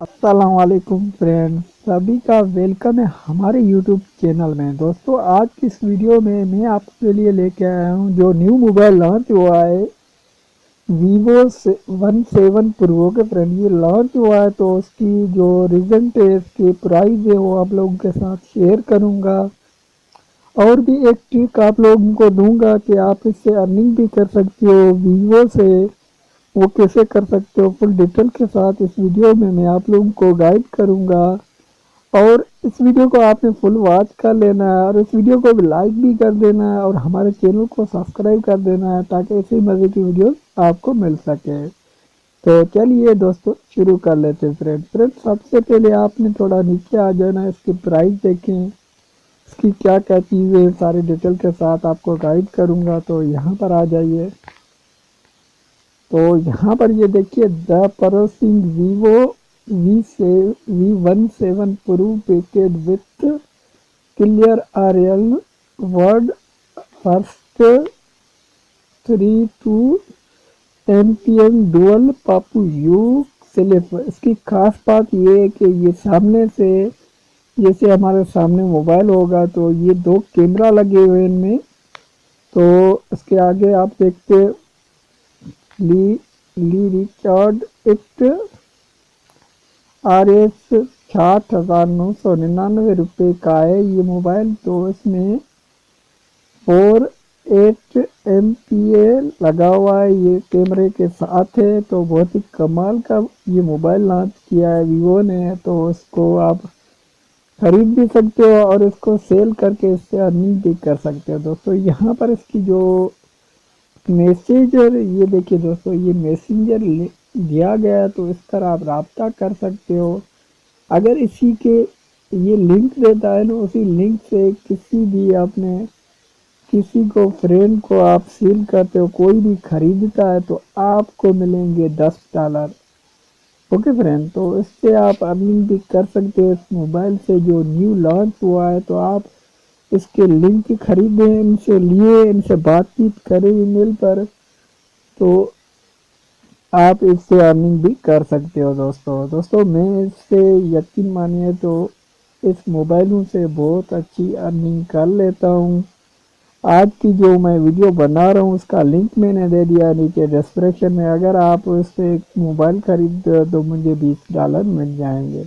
अस्सलाम वालेकुम फ्रेंड्स, सभी का वेलकम है हमारे यूट्यूब चैनल में। दोस्तों, आज की इस वीडियो में मैं आपके लिए लेके आया हूँ जो न्यू मोबाइल लॉन्च हुआ है वीवो से वन सेवन प्रो के फ्रेंड। ये लॉन्च हुआ है तो उसकी जो रिजल्ट है, इसकी प्राइस है, वो आप लोगों के साथ शेयर करूँगा। और भी एक ट्रिक आप लोगों को दूंगा कि आप इससे अर्निंग भी कर सकते हो वीवो से। वो कैसे कर सकते हो फुल डिटेल के साथ इस वीडियो में मैं आप लोगों को गाइड करूंगा। और इस वीडियो को आपने फुल वॉच कर लेना है और इस वीडियो को भी लाइक भी कर देना है और हमारे चैनल को सब्सक्राइब कर देना है ताकि ऐसी मज़े की वीडियो आपको मिल सके। तो चलिए दोस्तों शुरू कर लेते हैं। फ्रेंड सबसे पहले आपने थोड़ा नीचे आ जाना है, इसकी प्राइस देखें, इसकी क्या क्या चीज़ें सारी डिटेल के साथ आपको गाइड करूंगा। तो यहाँ पर आ जाइए। तो यहाँ पर ये देखिए the processing Vivo V17 pro package with clear RL word first 32 MPM dual popup slip. इसकी खास बात ये है कि ये सामने से, जैसे हमारे सामने मोबाइल होगा तो ये दो कैमरा लगे हुए हैं इनमें। तो इसके आगे आप देखते ली ली रिचार्ड इट RS 60,999 का है ये मोबाइल। तो इसमें 48 MPA लगा हुआ है, ये कैमरे के साथ है। तो बहुत ही कमाल का ये मोबाइल लॉन्च किया है वीवो ने। तो इसको आप खरीद भी सकते हो और इसको सेल करके इससे अर्निंग भी कर सकते हो। दोस्तों, यहाँ पर इसकी जो मैसेजर, ये देखिए दोस्तों, ये मैसेंजर दिया गया है तो इस तरह आप राब्ता कर सकते हो। अगर इसी के ये लिंक देता है ना, उसी लिंक से किसी भी आपने किसी को फ्रेंड को आप सेल करते हो, कोई भी खरीदता है तो आपको मिलेंगे $10। ओके फ्रेंड, तो इससे आप अर्निंग भी कर सकते हो इस मोबाइल से जो न्यू लॉन्च हुआ है। तो आप इसके लिंक खरीदें, इनसे लिए, इनसे बातचीत करें ईमेल पर, तो आप इससे अर्निंग भी कर सकते हो। दोस्तों मैं इससे यकीन मानिए तो इस मोबाइलों से बहुत अच्छी अर्निंग कर लेता हूँ। आज की जो मैं वीडियो बना रहा हूँ उसका लिंक मैंने दे दिया नीचे डिस्क्रिप्शन में। अगर आप उससे एक मोबाइल खरीदते हो तो मुझे $20 मिल जाएंगे।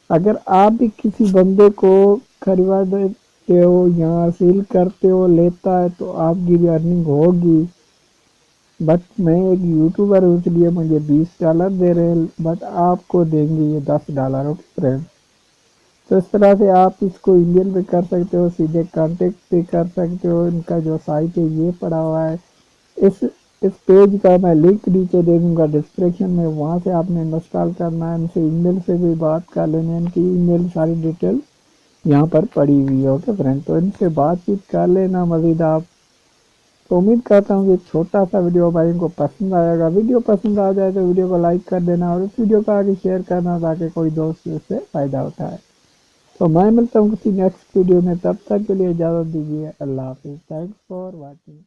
अगर आप भी किसी बंदे को खरीदवा देते हो या सेल करते हो, लेता है, तो आपकी भी अर्निंग होगी। बट मैं एक यूट्यूबर हूँ इसलिए मुझे $20 दे रहे हैं, बट आपको देंगे ये $10। ओके फ्रेंड, तो इस तरह से आप इसको ईमेल पे कर सकते हो, सीधे कांटेक्ट पे कर सकते हो। इनका जो साइट है ये पड़ा हुआ है, इस इस पेज का मैं लिंक नीचे दे दूँगा डिस्क्रिप्शन में, वहाँ से आपने इंस्टॉल करना है। इनसे ईमेल से भी बात कर लेना है, इनकी ईमेल सारी डिटेल यहाँ पर पड़ी हुई है। ओके फ्रेंड, तो इनसे बातचीत कर लेना मज़ीद आप। तो उम्मीद करता हूँ कि छोटा सा वीडियो भाई को पसंद आएगा। वीडियो पसंद आ जाए तो वीडियो को लाइक कर देना और इस वीडियो को आगे शेयर करना ताकि कोई दोस्त इससे फ़ायदा उठाए। तो मैं मिलता हूँ किसी नेक्स्ट वीडियो में, तब तक के लिए इजाज़त दीजिए। अल्लाह हाफिज़। Thanks for watching.